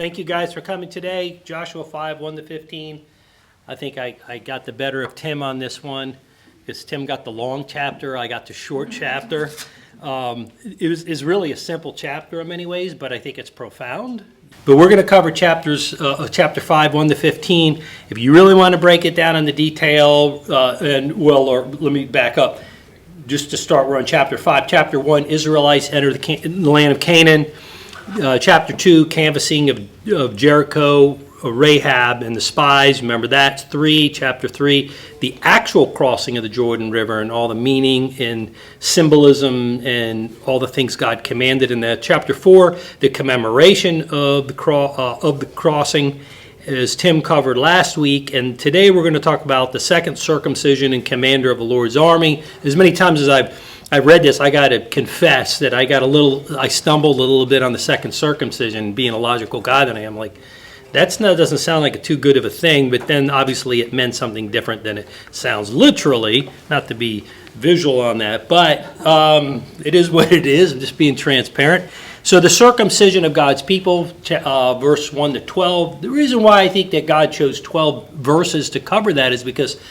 Thank you guys for coming today. Joshua 5, 1-15. I think I got the better of Tim on this one because Tim got the long chapter. I got the short chapter. It's really a simple chapter in many ways, but I think it's profound. But we're going to cover chapter 5, 1-15. If you really want to break it down in the detail, let me back up. Just to start, we're on chapter 5. Chapter 1, Israelites enter the land of Canaan. Chapter 2, canvassing of Jericho, Rahab, and the spies. Remember that. 3, chapter 3, the actual crossing of the Jordan River and all the meaning and symbolism and all the things God commanded in that. Chapter 4, the commemoration of the crossing, as Tim covered last week. And today we're going to talk about the second circumcision and commander of the Lord's army. As many times as I've read this, I got to confess that I stumbled a little bit on the second circumcision, being a logical guy that I am. Like, doesn't sound like too good of a thing, but then obviously it meant something different than it sounds literally, not to be visual on that, but it is what it is. I'm just being transparent. So the circumcision of God's people, verse 1-12, the reason why I think that God chose 12 verses to cover that is because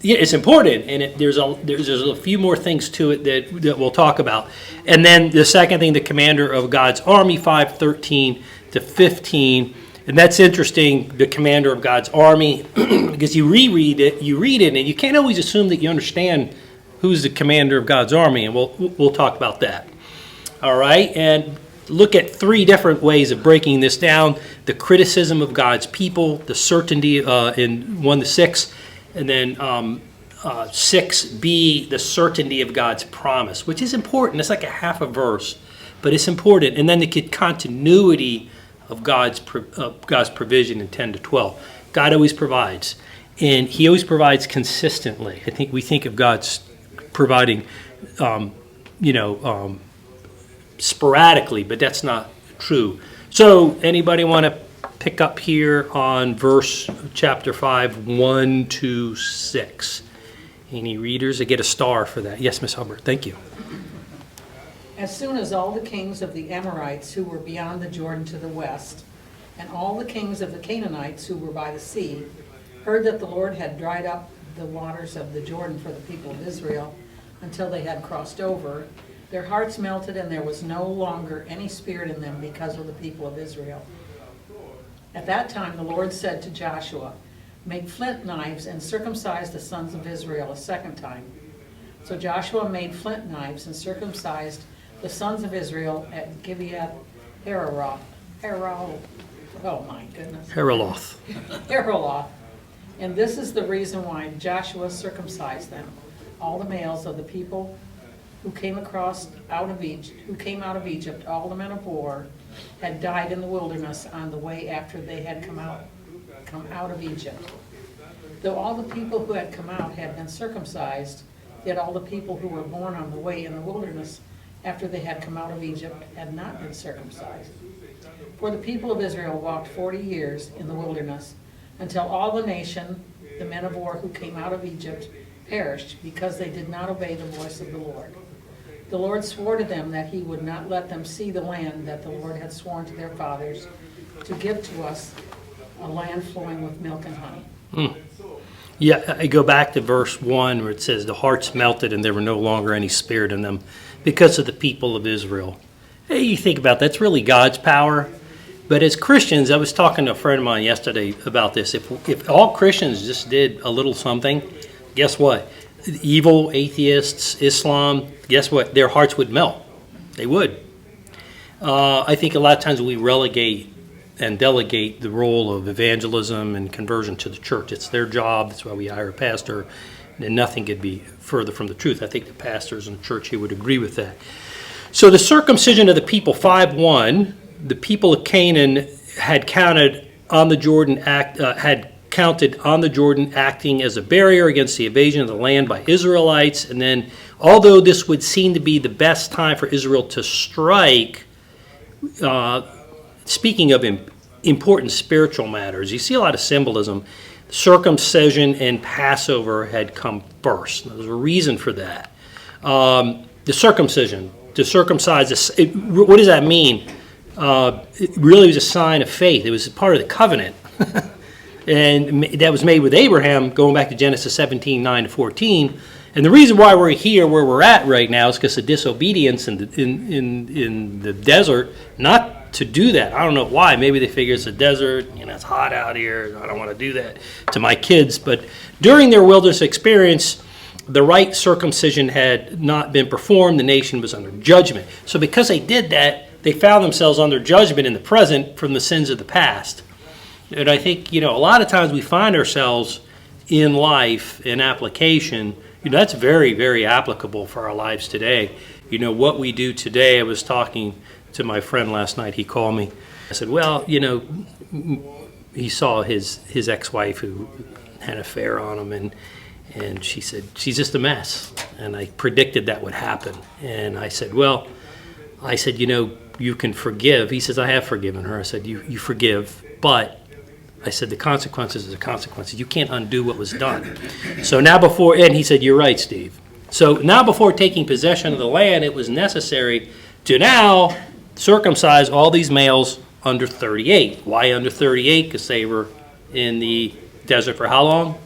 it's important, and there's a few more things to it that we'll talk about. And then the second thing, the commander of God's army, 5:13-15, and that's interesting, the commander of God's army, because you read it, and you can't always assume that you understand who's the commander of God's army, and we'll talk about that. All right, and look at 3 different ways of breaking this down: the criticism of God's people, the certainty in 1-6. And then 6b, the certainty of God's promise, which is important. It's like a half a verse, but it's important. And then the continuity of God's provision in 10-12. God always provides, and He always provides consistently. I think we think of God's providing, sporadically, but that's not true. So, anybody want to pick up here on chapter 5, 1-6. Any readers? I get a star for that. Yes, Miss Hubbard. Thank you. As soon as all the kings of the Amorites who were beyond the Jordan to the west, and all the kings of the Canaanites who were by the sea, heard that the Lord had dried up the waters of the Jordan for the people of Israel until they had crossed over, their hearts melted, and there was no longer any spirit in them because of the people of Israel. At that time the Lord said to Joshua, "Make flint knives and circumcise the sons of Israel a second time." So Joshua made flint knives and circumcised the sons of Israel at Gibeath Haraloth. And this is the reason why Joshua circumcised them. All the males of the people who came out of Egypt, all the men of war, had died in the wilderness on the way after they had come out of Egypt. Though all the people who had come out had been circumcised, yet all the people who were born on the way in the wilderness after they had come out of Egypt had not been circumcised. For the people of Israel walked 40 years in the wilderness, until all the nation, the men of war who came out of Egypt, perished, because they did not obey the voice of the Lord. The Lord swore to them that He would not let them see the land that the Lord had sworn to their fathers to give to us, a land flowing with milk and honey. Yeah, I go back to verse 1 where it says, the hearts melted and there were no longer any spirit in them because of the people of Israel. Hey, you think about that, that's really God's power. But as Christians, I was talking to a friend of mine yesterday about this. If all Christians just did a little something, guess what? Evil, atheists, Islam, guess what? Their hearts would melt. They would. I think a lot of times we relegate and delegate the role of evangelism and conversion to the church. It's their job. That's why we hire a pastor. And nothing could be further from the truth. I think the pastors in the church here would agree with that. So the circumcision of the people, 5:1, the people of Canaan had counted on the Jordan acting as a barrier against the invasion of the land by Israelites. And then, although this would seem to be the best time for Israel to strike, speaking of important spiritual matters, you see a lot of symbolism. Circumcision and Passover had come first. There's a reason for that. The circumcision, to circumcise, what does that mean? it really was a sign of faith. It was part of the covenant. And that was made with Abraham, going back to Genesis 17, 9 to 14. And the reason why we're here where we're at right now is because of disobedience in the desert, not to do that. I don't know why. Maybe they figure it's a desert, it's hot out here, I don't want to do that to my kids. But during their wilderness experience, the right circumcision had not been performed. The nation was under judgment. So because they did that, they found themselves under judgment in the present from the sins of the past. And I think, a lot of times we find ourselves in life, in application, that's very, very applicable for our lives today. What we do today, I was talking to my friend last night, he called me. I said, well, he saw his ex-wife who had an affair on him, and she said, she's just a mess. And I predicted that would happen. And I said, you can forgive. He says, I have forgiven her. I said, you forgive, but I said, the consequences are the consequences. You can't undo what was done. So now and he said, you're right, Steve. So now before taking possession of the land, it was necessary to now circumcise all these males under 38. Why under 38? Because they were in the desert for how long?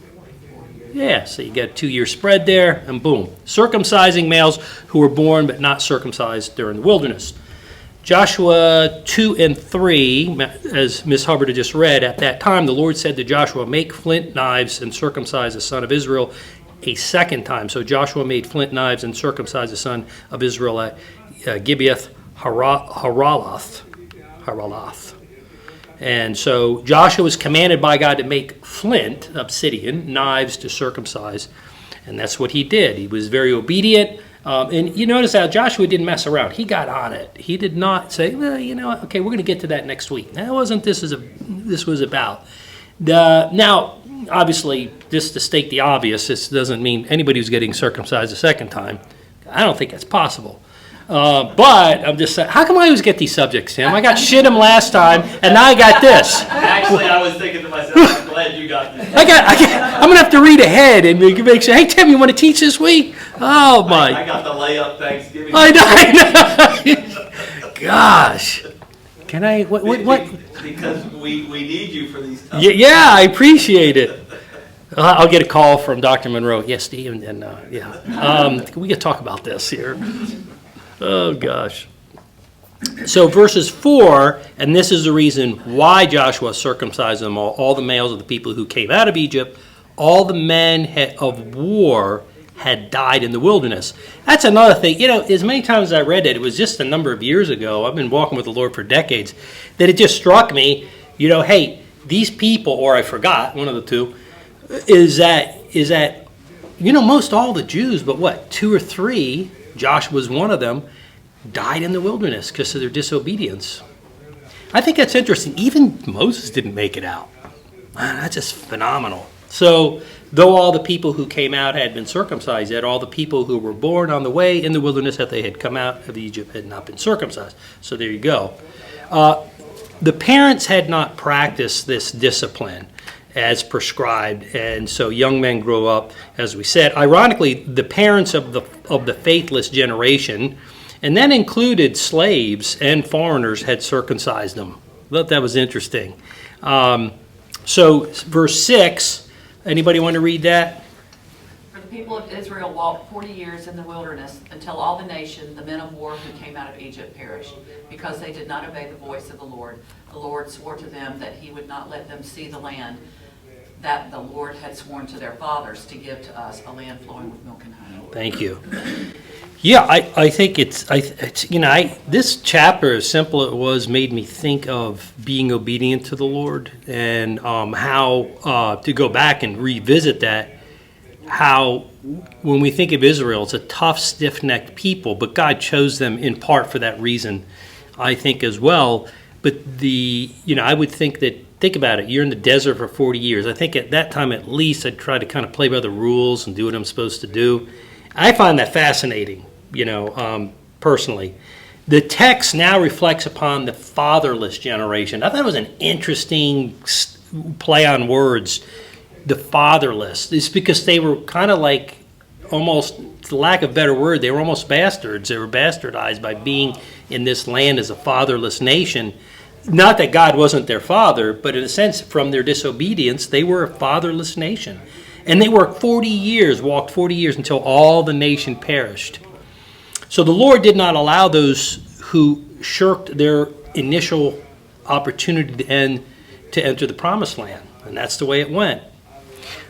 Yeah, so you got a 2-year spread there, and boom. Circumcising males who were born but not circumcised during the wilderness. Joshua 2 and 3, as Ms. Hubbard had just read, at that time the Lord said to Joshua, make flint knives and circumcise the son of Israel a second time. So Joshua made flint knives and circumcised the son of Israel at Gibeath Haraloth. And so Joshua was commanded by God to make flint, obsidian, knives to circumcise. And that's what he did. He was very obedient. And you notice how Joshua didn't mess around. He got on it. He did not say, well, okay, we're going to get to that next week. That wasn't this was about. Now, obviously, just to state the obvious, this doesn't mean anybody who's getting circumcised a second time. I don't think that's possible. But I'm just saying, how come I always get these subjects, Tim? I got shit him last time, and now I got this. Actually, I was thinking to myself, I'm glad you got this. I'm going to have to read ahead and make sure, hey, Tim, you want to teach this week? Oh, my. I got the layup Thanksgiving. I know. Gosh. Can I, what? Because we need you for these tough Yeah, I appreciate it. I'll get a call from Dr. Monroe. Yes, Steve, and we can talk about this here. Oh, gosh. So verses 4, and this is the reason why Joshua circumcised them all the males of the people who came out of Egypt, all the men of war had died in the wilderness. That's another thing. As many times as I read it, it was just a number of years ago, I've been walking with the Lord for decades, that it just struck me, hey, these people, or I forgot, one of the two, is that most all the Jews, but 2 or 3, Joshua was one of them, died in the wilderness because of their disobedience. I think that's interesting. Even Moses didn't make it out. Man, that's just phenomenal. So, though all the people who came out had been circumcised, yet all the people who were born on the way in the wilderness that they had come out of Egypt had not been circumcised. So there you go. The parents had not practiced this discipline as prescribed, and so young men grow up, as we said. Ironically, the parents of the faithless generation, and that included slaves and foreigners, had circumcised them. I thought that was interesting. So verse 6, anybody want to read that? For the people of Israel walked 40 years in the wilderness until all the nation, the men of war who came out of Egypt, perished, because they did not obey the voice of the Lord. The Lord swore to them that he would not let them see the land that the Lord had sworn to their fathers to give to us, a land flowing with milk and honey. Thank you. Yeah, I think it's this chapter, as simple as it was, made me think of being obedient to the Lord, and how to go back and revisit that, how when we think of Israel, it's a tough, stiff-necked people, but God chose them in part for that reason, I think, as well. But I would think about it, you're in the desert for 40 years. I think at that time, at least, I'd try to kind of play by the rules and do what I'm supposed to do. I find that fascinating, personally. The text now reflects upon the fatherless generation. I thought it was an interesting play on words, the fatherless. It's because they were kind of like almost, for lack of a better word, they were almost bastards. They were bastardized by being in this land as a fatherless nation. Not that God wasn't their father, but in a sense, from their disobedience, they were a fatherless nation. And they worked 40 years, walked 40 years until all the nation perished. So the Lord did not allow those who shirked their initial opportunity to enter the promised land. And that's the way it went.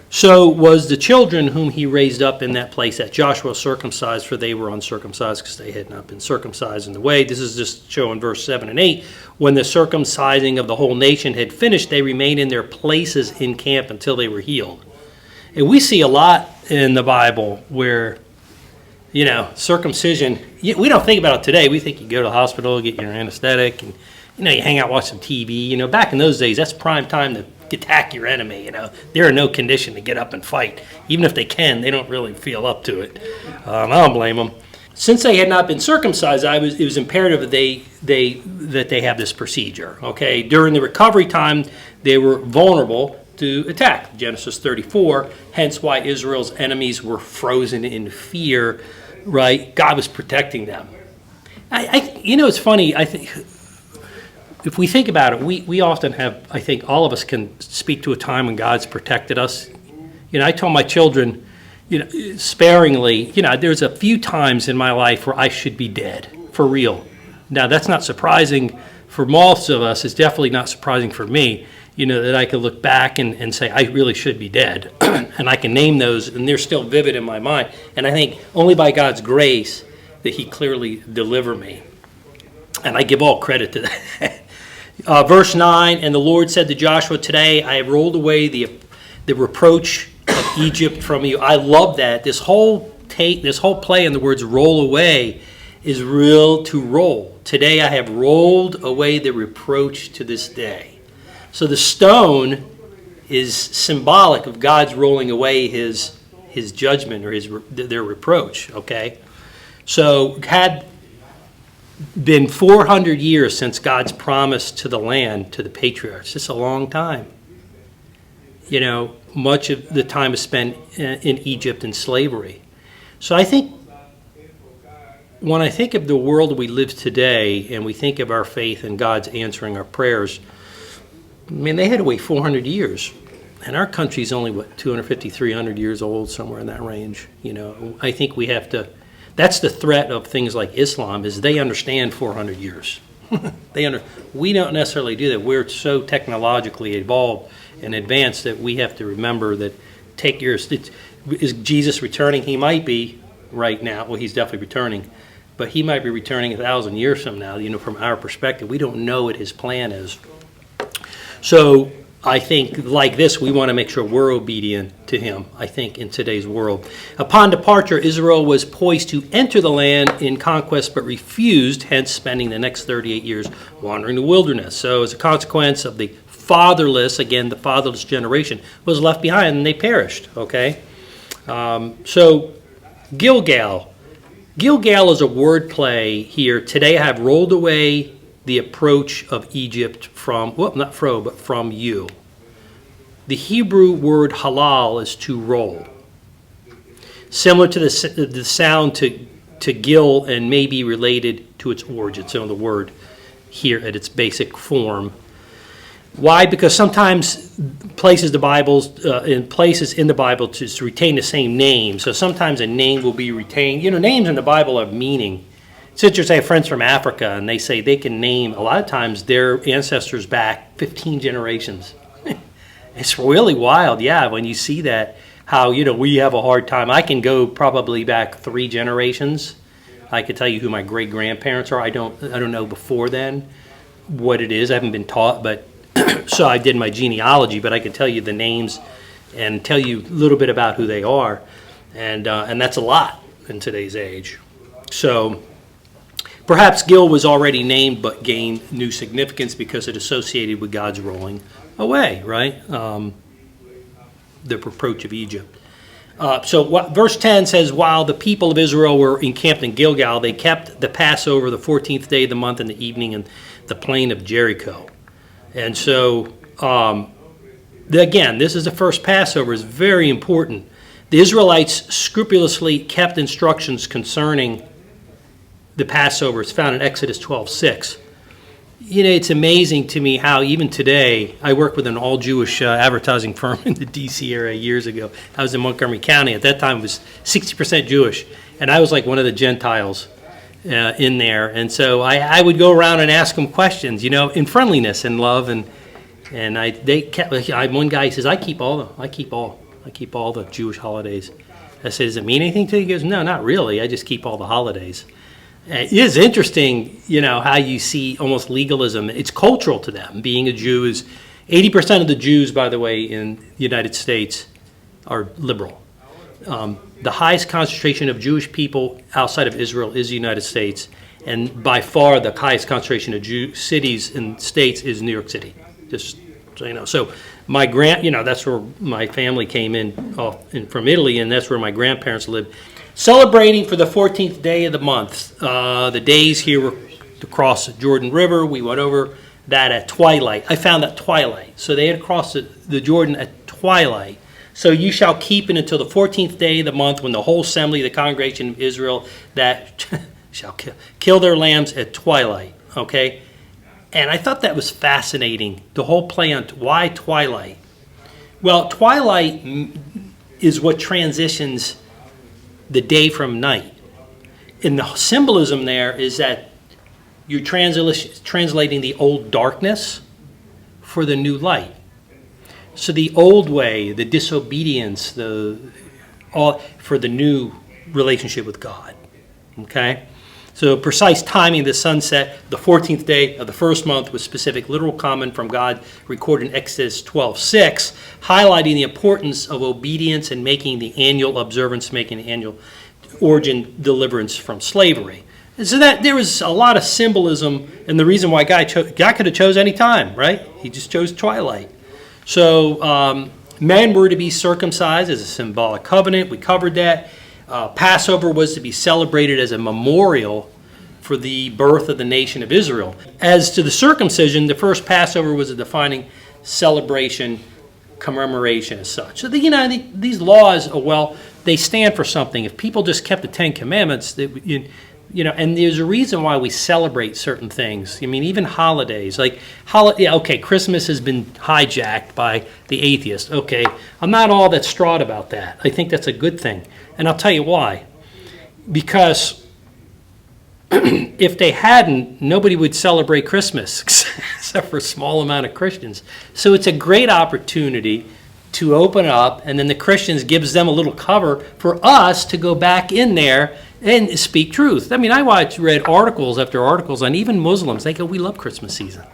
So was the children whom he raised up in that place that Joshua circumcised, for they were uncircumcised because they had not been circumcised in the way. This is just showing verse 7 and 8. When the circumcising of the whole nation had finished, they remained in their places in camp until they were healed. And we see a lot in the Bible where, circumcision, we don't think about it today. We think you go to the hospital, get your anesthetic, and, you hang out, watch some TV. Back in those days, that's prime time to attack your enemy. They're in no condition to get up and fight. Even if they can, they don't really feel up to it. I don't blame them. Since they had not been circumcised, it was imperative that they have this procedure. Okay, during the recovery time, they were vulnerable to attack. Genesis 34. Hence, why Israel's enemies were frozen in fear. Right, God was protecting them. It's funny. I think, if we think about it, we often have, I think all of us can speak to a time when God's protected us. I tell my children, sparingly, there's a few times in my life where I should be dead, for real. Now, that's not surprising for most of us. It's definitely not surprising for me, that I could look back and say, I really should be dead. And I can name those, and they're still vivid in my mind. And I think only by God's grace that he clearly delivered me. And I give all credit to that. Verse 9, and the Lord said to Joshua, today I have rolled away the reproach of Egypt from you. I love that. This whole play in the words roll away is real to roll. Today I have rolled away the reproach to this day. So the stone is symbolic of God's rolling away his judgment or their reproach. Okay, so had been 400 years since God's promise to the land, to the patriarchs. It's a long time. Much of the time is spent in Egypt in slavery. So I think when I think of the world we live today and we think of our faith and God's answering our prayers, they had to wait 400 years. And our country's only, 250, 300 years old, somewhere in that range. I think we have to... That's the threat of things like Islam, is they understand 400 years. We don't necessarily do that. We're so technologically evolved and advanced that we have to remember that is Jesus returning? He might be right now. Well, he's definitely returning. But he might be returning 1,000 years from now, from our perspective. We don't know what his plan is. So I think like this, we want to make sure we're obedient to him, I think, in today's world. Upon departure, Israel was poised to enter the land in conquest, but refused, hence spending the next 38 years wandering the wilderness. So as a consequence of the fatherless generation was left behind, and they perished, okay? So Gilgal. Gilgal is a word play here. Today I have rolled away the approach of Egypt from you. The Hebrew word halal is to roll. Similar to the sound to gil and may be related to its origin. So the word here at its basic form. Why? Because sometimes places in the Bible to retain the same name. So sometimes a name will be retained. Names in the Bible have meaning. Sisters, I have friends from Africa, and they say they can name, a lot of times, their ancestors back 15 generations. It's really wild, yeah, when you see that, how, we have a hard time. I can go probably back 3 generations. I could tell you who my great-grandparents are. I don't know before then what it is. I haven't been taught, but so I did my genealogy, but I could tell you the names and tell you a little bit about who they are. And that's a lot in today's age. So perhaps Gil was already named but gained new significance because it associated with God's rolling away, right? The reproach of Egypt. Verse 10 says, while the people of Israel were encamped in Gilgal, they kept the Passover the 14th day of the month in the evening in the plain of Jericho. And so, again, this is the first Passover. It's very important The Israelites scrupulously kept instructions concerning the Passover. It's found in Exodus 12:6. You know, it's amazing to me how even today, I worked with an all-Jewish advertising firm in the D.C. area years ago. I was in Montgomery County. At that time, it was 60% Jewish, and I was like one of the Gentiles in there. And so I would go around and ask them questions, you know, in friendliness and love. And one guy says, I keep all the Jewish holidays. I said, does it mean anything to you? He goes, no, not really. I just keep all the holidays. It is interesting, you know, how you see almost legalism. It's cultural to them. Being a Jew is 80% of the Jews, by the way, in the United States are liberal. The highest concentration of Jewish people outside of Israel is the United States, and by far the highest concentration of cities and states is New York City. Just so you know. So that's where my family came in from Italy, and that's where my grandparents lived. Celebrating for the 14th day of the month. The days here were to cross the Jordan River. We went over that at twilight. I found that twilight. So they had crossed the Jordan at twilight. So you shall keep it until the 14th day of the month, when the whole assembly, the congregation of Israel, that shall kill their lambs at twilight. Okay? And I thought that was fascinating, the whole play on why twilight. Well, twilight is what transitions the day from night. And the symbolism there is that you're translating the old darkness for the new light. So the old way, the disobedience, for the new relationship with God. Okay? So precise timing of the sunset, the 14th day of the first month, with specific literal comment from God recorded in Exodus 12:6, highlighting the importance of obedience and making the annual observance, making the annual origin deliverance from slavery. And so that there was a lot of symbolism, and the reason why God could have chose any time, right? He just chose twilight. So men were to be circumcised as a symbolic covenant. We covered that. Passover was to be celebrated as a memorial for the birth of the nation of Israel. As to the circumcision, the first Passover was a defining celebration, commemoration as such. So these laws, they stand for something. If people just kept the Ten Commandments, and there's a reason why we celebrate certain things. I mean, even holidays, Christmas has been hijacked by the atheists. Okay, I'm not all that distraught about that. I think that's a good thing. And I'll tell you why. Because if they hadn't, nobody would celebrate Christmas except for a small amount of Christians. So it's a great opportunity to open up, and then the Christians gives them a little cover for us to go back in there and speak truth. I mean, I read articles after articles on even Muslims. They go, we love Christmas season.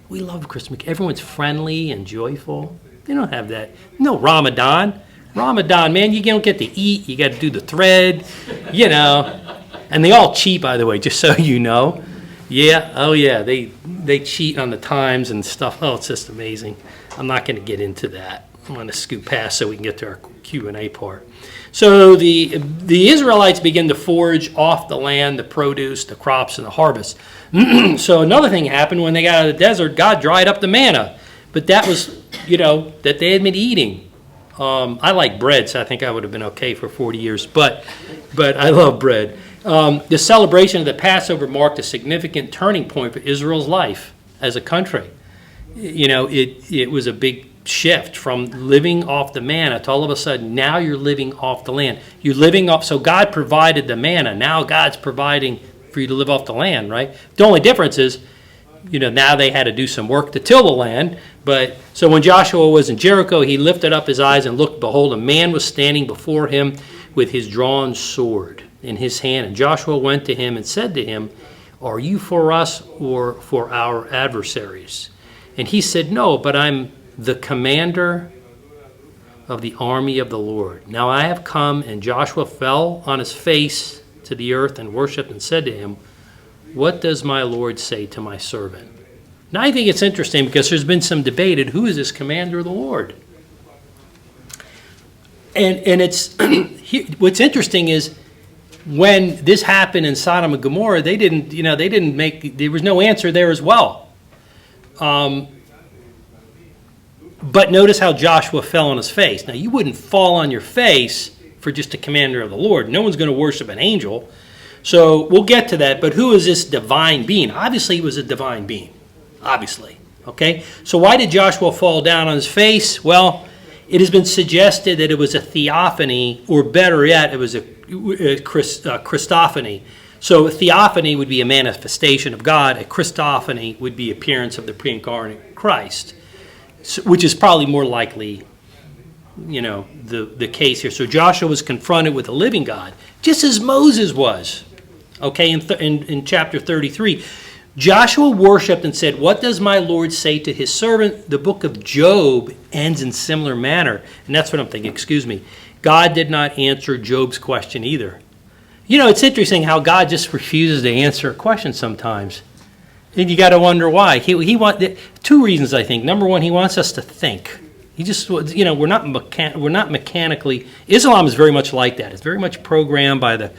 We love Christmas. Everyone's friendly and joyful. They don't have that. No, Ramadan, man, you don't get to eat. You got to do the thread, And they all cheat, by the way, just so you know. Yeah, oh yeah, they cheat on the times and stuff. Oh, it's just amazing. I'm not going to get into that. I'm going to scoot past so we can get to our Q&A part. So the Israelites begin to forage off the land, the produce, the crops, and the harvest. So another thing happened when they got out of the desert. God dried up the manna. But that was, that they had been eating. I like bread, so I think I would have been okay for 40 years. But I love bread. The celebration of the Passover marked a significant turning point for Israel's life as a country. It was a big shift from living off the manna to all of a sudden now you're living off the land. You're living off, so God provided the manna. Now God's providing for you to live off the land, right? The only difference is, now they had to do some work to till the land. But so when Joshua was in Jericho, he lifted up his eyes and looked, behold, a man was standing before him with his drawn sword in his hand. And Joshua went to him and said to him, are you for us or for our adversaries? And he said, no, but I'm the commander of the army of the Lord. Now I have come. And Joshua fell on his face to the earth and worshipped and said to him, what does my Lord say to my servant? Now I think it's interesting because there's been some debate at who is this commander of the Lord. And it's what's interesting is when this happened in Sodom and Gomorrah, there was no answer there as well. But notice how Joshua fell on his face. Now, you wouldn't fall on your face for just a commander of the Lord. No one's going to worship an angel. So we'll get to that. But who is this divine being? Obviously, he was a divine being. Obviously. Okay? So why did Joshua fall down on his face? Well, it has been suggested that it was a theophany, or better yet, it was a Christophany. So a theophany would be a manifestation of God. A Christophany would be appearance of the pre-incarnate Christ, which is probably more likely, the case here. So Joshua was confronted with the living God, just as Moses was. Okay, in chapter 33. Joshua worshipped and said, "What does my Lord say to his servant?" The book of Job ends in similar manner. And that's what I'm thinking, excuse me. God did not answer Job's question either. It's interesting how God just refuses to answer a question sometimes. And you got to wonder why. He two reasons, I think. Number one, he wants us to think. He just, we're not mechanically. Islam is very much like that. It's very much programmed by the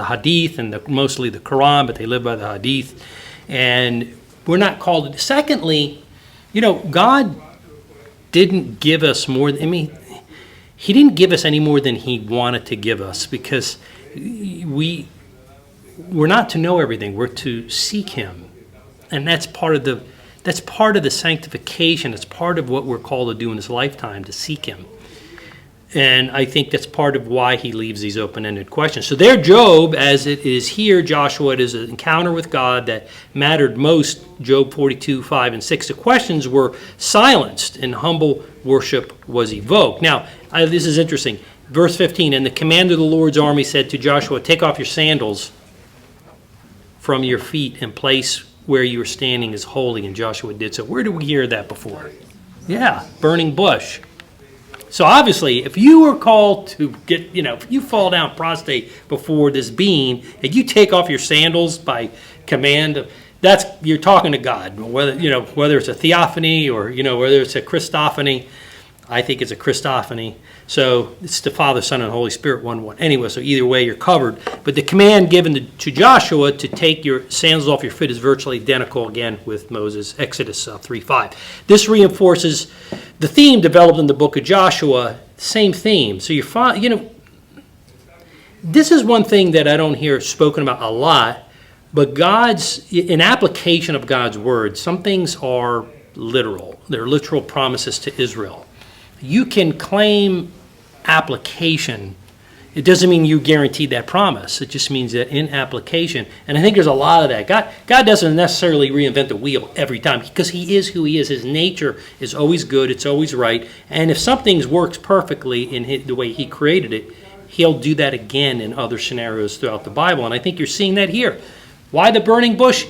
Hadith and mostly the Quran, but they live by the Hadith, and we're not called to. Secondly, God didn't give us more. He didn't give us any more than He wanted to give us, because we're not to know everything. We're to seek Him, and that's part of the sanctification. It's part of what we're called to do in this lifetime, to seek Him. And I think that's part of why He leaves these open-ended questions. So there, Job, as it is here, Joshua, it is an encounter with God that mattered most. Job 42, 5, and 6. The questions were silenced and humble worship was evoked. Now, this is interesting. Verse 15, "And the commander of the Lord's army said to Joshua, 'Take off your sandals from your feet, and place where you are standing is holy.' And Joshua did so." Where did we hear that before? Yeah, burning bush. So obviously, if you were called to get, if you fall down prostrate before this being, and you take off your sandals by command, you're talking to God. Whether it's a theophany or whether it's a Christophany, I think it's a Christophany. So it's the Father, Son, and Holy Spirit, one. Anyway, so either way, you're covered. But the command given to Joshua to take your sandals off your feet is virtually identical, again, with Moses, Exodus 3:5. This reinforces the theme developed in the book of Joshua, same theme. So this is one thing that I don't hear spoken about a lot, but in application of God's word, some things are literal. They're literal promises to Israel. You can claim application. It doesn't mean you guaranteed that promise. It just means that in application, and I think there's a lot of that. God doesn't necessarily reinvent the wheel every time, because He is who He is. His nature is always good. It's always right. And if something works perfectly in the way He created it, He'll do that again in other scenarios throughout the Bible. And I think you're seeing that here. Why the burning bush?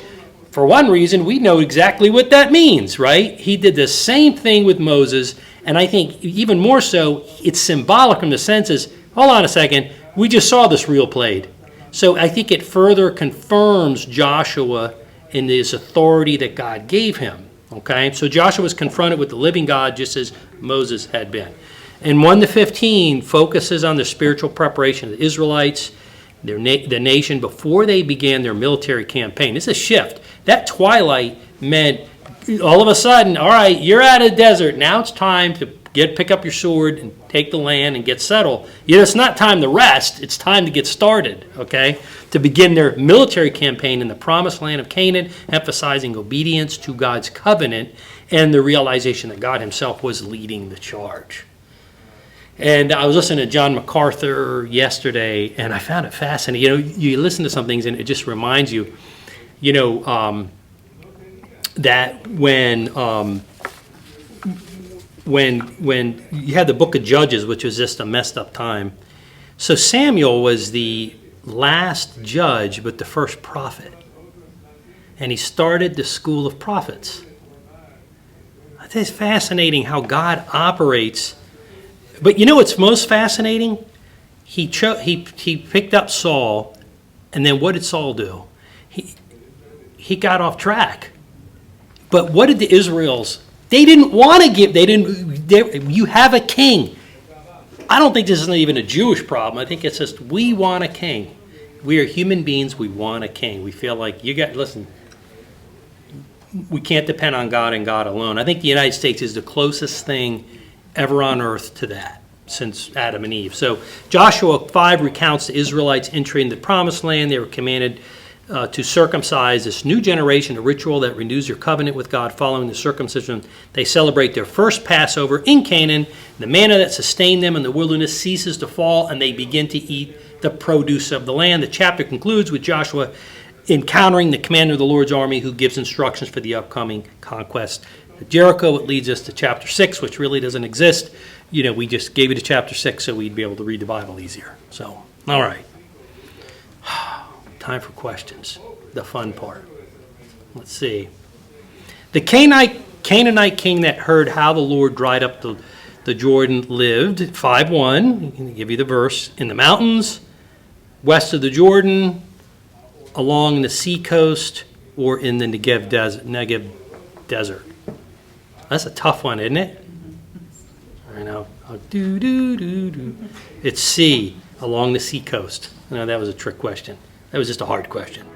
For one reason, we know exactly what that means, right? He did the same thing with Moses. And I think even more so, it's symbolic in the sense is, hold on a second, we just saw this reel played. So I think it further confirms Joshua in this authority that God gave him. Okay, so Joshua was confronted with the living God just as Moses had been. And 1-15 focuses on the spiritual preparation of the Israelites, the nation, before they began their military campaign. It's a shift. That twilight meant all of a sudden, all right, you're out of the desert. Now it's time to pick up your sword and take the land and get settled. It's not time to rest. It's time to get started, okay? To begin their military campaign in the promised land of Canaan, emphasizing obedience to God's covenant and the realization that God Himself was leading the charge. And I was listening to John MacArthur yesterday, and I found it fascinating. You listen to some things, and it just reminds you, that when you had the book of Judges, which was just a messed up time. So Samuel was the last judge, but the first prophet. And he started the school of prophets. I think it's fascinating how God operates. But what's most fascinating? He picked up Saul, and then what did Saul do? He got off track. But what did the Israels? They didn't want to give. You have a king. I don't think this is even a Jewish problem. I think it's just we want a king. We are human beings. We want a king. We feel like listen. We can't depend on God and God alone. I think the United States is the closest thing ever on earth to that. since Adam and Eve. So Joshua 5 recounts the Israelites entering the promised land. They were commanded to circumcise this new generation, a ritual that renews your covenant with God. Following the circumcision, they celebrate their first Passover in Canaan. The manna that sustained them in the wilderness ceases to fall, and they begin to eat the produce of the land. The chapter concludes with Joshua encountering the commander of the Lord's army, who gives instructions for the upcoming conquest of Jericho. It leads us to chapter 6, which really doesn't exist. We just gave you to chapter 6 so we'd be able to read the Bible easier. So, all right. Time for questions, the fun part. Let's see. The Canaanite king that heard how the Lord dried up the Jordan lived, 5:1, I'm going to give you the verse, in the mountains, west of the Jordan, along the sea coast, or in the Negev desert. That's a tough one, isn't it? I know. It's sea, along the sea coast. No, that was a trick question. That was just a hard question.